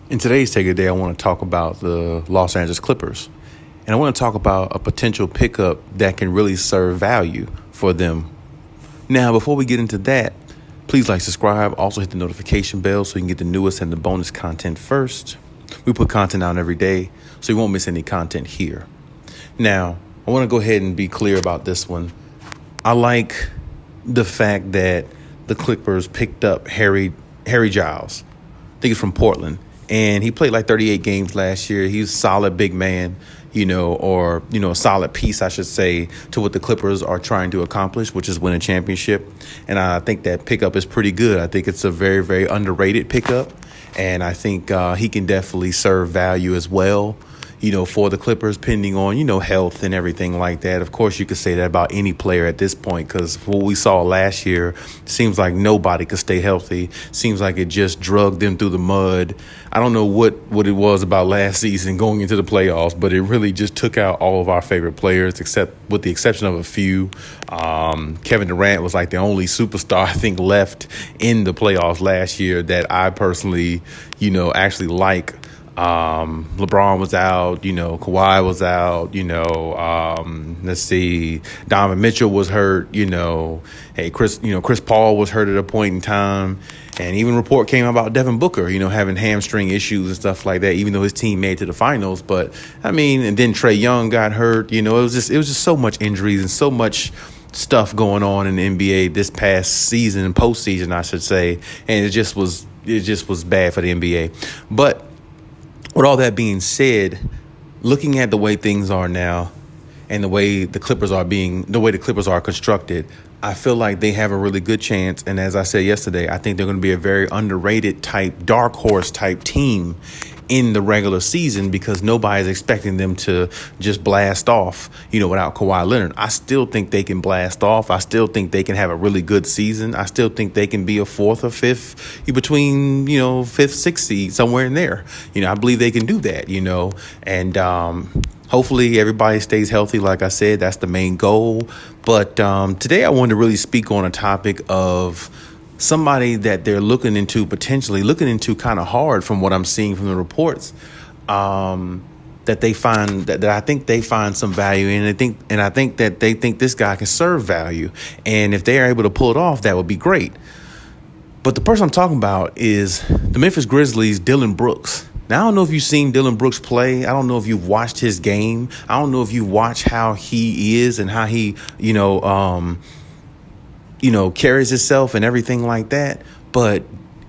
In today's Take a Day, I want to talk about the Los Angeles Clippers. And I want to talk about a potential pickup that can really serve value for them. Now, before we get into that, please subscribe. Also hit the notification bell so you can get the newest and the bonus content first. We put content out every day, so you won't miss any content here. Now, I want to go ahead and be clear about this one. I like the fact that the Clippers picked up Harry Giles. I think he's from Portland. And he played 38 games last year. He's a solid big man, or a solid piece, I should say, to what the Clippers are trying to accomplish, which is win a championship. And I think that pickup is pretty good. I think it's a very, very underrated pickup. And I think he can definitely serve value as well, for the Clippers, pending on, health and everything like that. Of course, you could say that about any player at this point, because what we saw last year seems like nobody could stay healthy. Seems like it just drugged them through the mud. I don't know what it was about last season going into the playoffs, but it really just took out all of our favorite players, except with the exception of a few. Kevin Durant was the only superstar, I think, left in the playoffs last year that I personally, actually like. LeBron was out, Kawhi was out, let's see, Donovan Mitchell was hurt, Chris Paul was hurt at a point in time. And even a report came about Devin Booker, having hamstring issues and stuff like that, even though his team made it to the finals. But and then Trae Young got hurt, it was just so much injuries and so much stuff going on in the NBA this past season, postseason, I should say. And it just was bad for the NBA. But with all that being said, looking at the way things are now and the way the Clippers are constructed, I feel like they have a really good chance. And as I said yesterday, I think they're going to be a very underrated type, dark horse type team in the regular season, because nobody's expecting them to just blast off, without Kawhi Leonard. I still think they can blast off. I still think they can have a really good season. I still think they can be a fourth or fifth, between, fifth, sixth seed, somewhere in there. I believe they can do that, and hopefully everybody stays healthy. Like I said, that's the main goal. But today I wanted to really speak on a topic of somebody that they're potentially looking into kind of hard, from what I'm seeing from the reports, that I think they find some value in. I think that they think this guy can serve value. And if they are able to pull it off, that would be great. But the person I'm talking about is the Memphis Grizzlies' Dillon Brooks. Now, I don't know if you've seen Dillon Brooks play. I don't know if you've watched his game. I don't know if you watch how he is and how he, carries himself and everything like that. But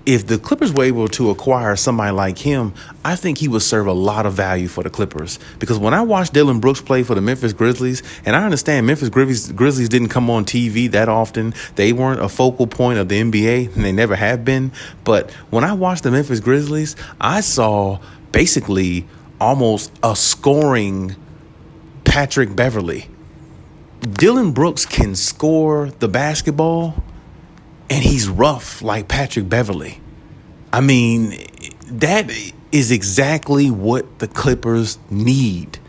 if the Clippers were able to acquire somebody like him, I think he would serve a lot of value for the Clippers. Because when I watched Dillon Brooks play for the Memphis Grizzlies, and I understand Memphis Grizzlies didn't come on TV that often. They weren't a focal point of the NBA, and they never have been. But when I watched the Memphis Grizzlies, I saw basically almost a scoring Patrick Beverley. Dillon Brooks can score the basketball, and he's rough like Patrick Beverley. I mean, that is exactly what the Clippers need.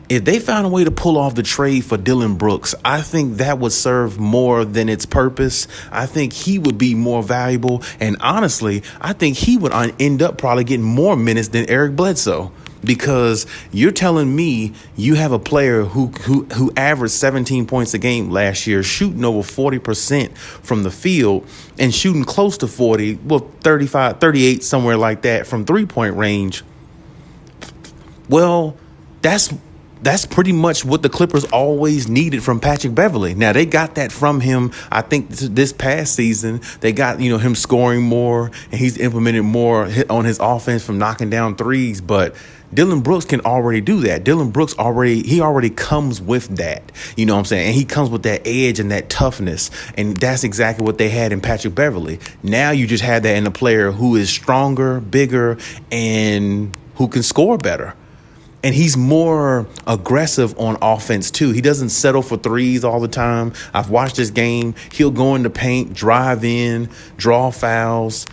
If they found a way to pull off the trade for Dillon Brooks, I think that would serve more than its purpose. I think he would be more valuable. And honestly, I think he would end up probably getting more minutes than Eric Bledsoe. Because you're telling me you have a player who averaged 17 points a game last year, shooting over 40% from the field and shooting close to 40, 35, 38, somewhere like that from three-point range. Well, that's pretty much what the Clippers always needed from Patrick Beverley. Now, they got that from him. I think this past season, they got, him scoring more, and he's implemented more on his offense from knocking down threes. But Dillon Brooks can already do that. Dillon Brooks already comes with that. You know what I'm saying? And he comes with that edge and that toughness. And that's exactly what they had in Patrick Beverley. Now you just have that in a player who is stronger, bigger, and who can score better. And he's more aggressive on offense, too. He doesn't settle for threes all the time. I've watched this game. He'll go in the paint, drive in, draw fouls,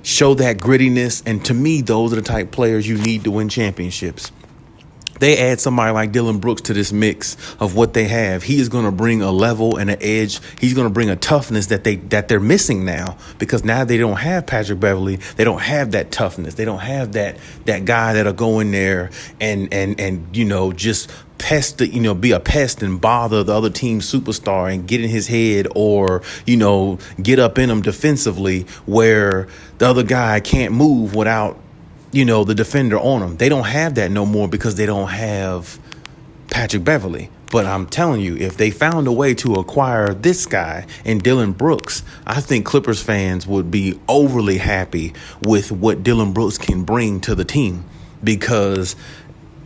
show that grittiness. And to me, those are the type of players you need to win championships. They add somebody like Dillon Brooks to this mix of what they have. He is going to bring a level and an edge. He's going to bring a toughness that they're missing now, because now they don't have Patrick Beverley. They don't have that toughness. They don't have that guy that'll go in there and just pest, be a pest and bother the other team's superstar and get in his head, or get up in him defensively where the other guy can't move without the defender on them. They don't have that no more because they don't have Patrick Beverley. But I'm telling you, if they found a way to acquire this guy and Dillon Brooks, I think Clippers fans would be overly happy with what Dillon Brooks can bring to the team. Because,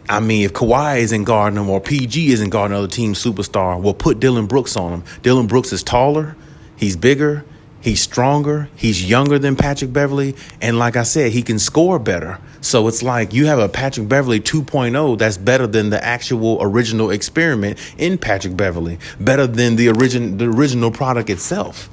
if Kawhi isn't guarding him or PG isn't guarding another team's superstar, we'll put Dillon Brooks on him. Dillon Brooks is taller. He's bigger. He's stronger. He's younger than Patrick Beverley. And like I said, he can score better. So it's like you have a Patrick Beverley 2.0 that's better than the actual original experiment in Patrick Beverley, better than the original product itself.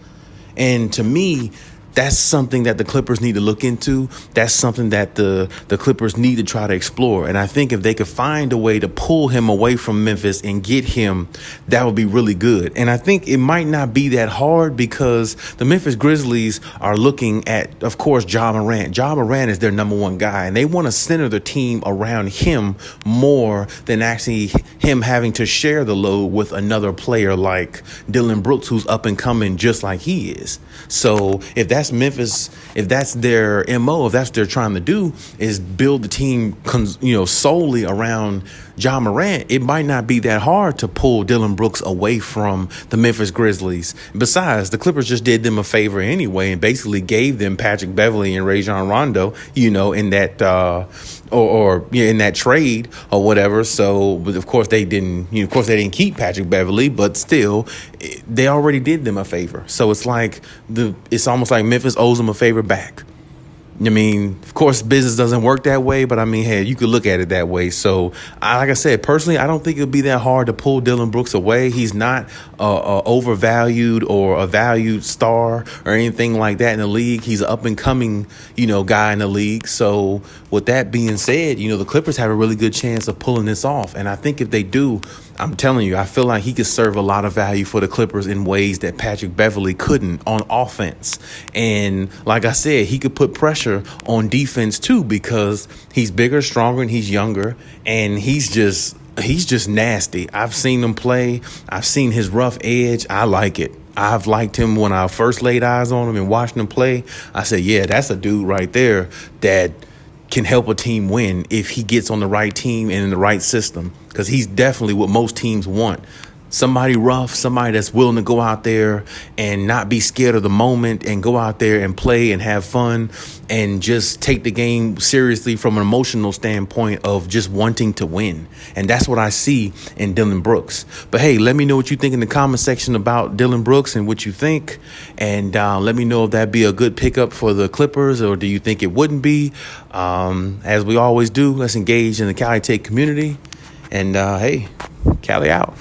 And to me, that's something that the Clippers need to look into. That's something that the Clippers need to try to explore. And I think if they could find a way to pull him away from Memphis and get him, that would be really good. And I think it might not be that hard because the Memphis Grizzlies are looking at, of course, Ja Morant. Ja Morant is their number one guy, and they want to center the team around him more than actually him having to share the load with another player like Dillon Brooks, who's up and coming just like he is. So if that's Memphis, if that's their MO, if that's what they're trying to do, is build the team, solely around Ja Morant, it might not be that hard to pull Dillon Brooks away from the Memphis Grizzlies. Besides, the Clippers just did them a favor anyway and basically gave them Patrick Beverley and Rajon Rondo, in that in that trade or whatever. So, but of course they didn't keep Patrick Beverley, but still, they already did them a favor. So it's like it's almost like Memphis owes them a favor back. Of course, business doesn't work that way, but hey, you could look at it that way. So, like I said, personally, I don't think it'll be that hard to pull Dillon Brooks away. He's not overvalued or a valued star or anything like that in the league. He's an up and coming, guy in the league. So, with that being said, the Clippers have a really good chance of pulling this off. And I think if they do, I'm telling you, I feel like he could serve a lot of value for the Clippers in ways that Patrick Beverley couldn't on offense. And like I said, he could put pressure on defense too, because he's bigger, stronger, and he's younger. And he's just nasty. I've seen him play. I've seen his rough edge. I like it. I've liked him when I first laid eyes on him and watched him play. I said, yeah, that's a dude right there that can help a team win if he gets on the right team and in the right system, because he's definitely what most teams want. Somebody rough, somebody that's willing to go out there and not be scared of the moment and go out there and play and have fun and just take the game seriously from an emotional standpoint of just wanting to win. And that's what I see in Dillon Brooks. But hey, let me know what you think in the comment section about Dillon Brooks and what you think. And let me know if that'd be a good pickup for the Clippers, or do you think it wouldn't be? As we always do, let's engage in the Cali Tech community. And hey, Cali out.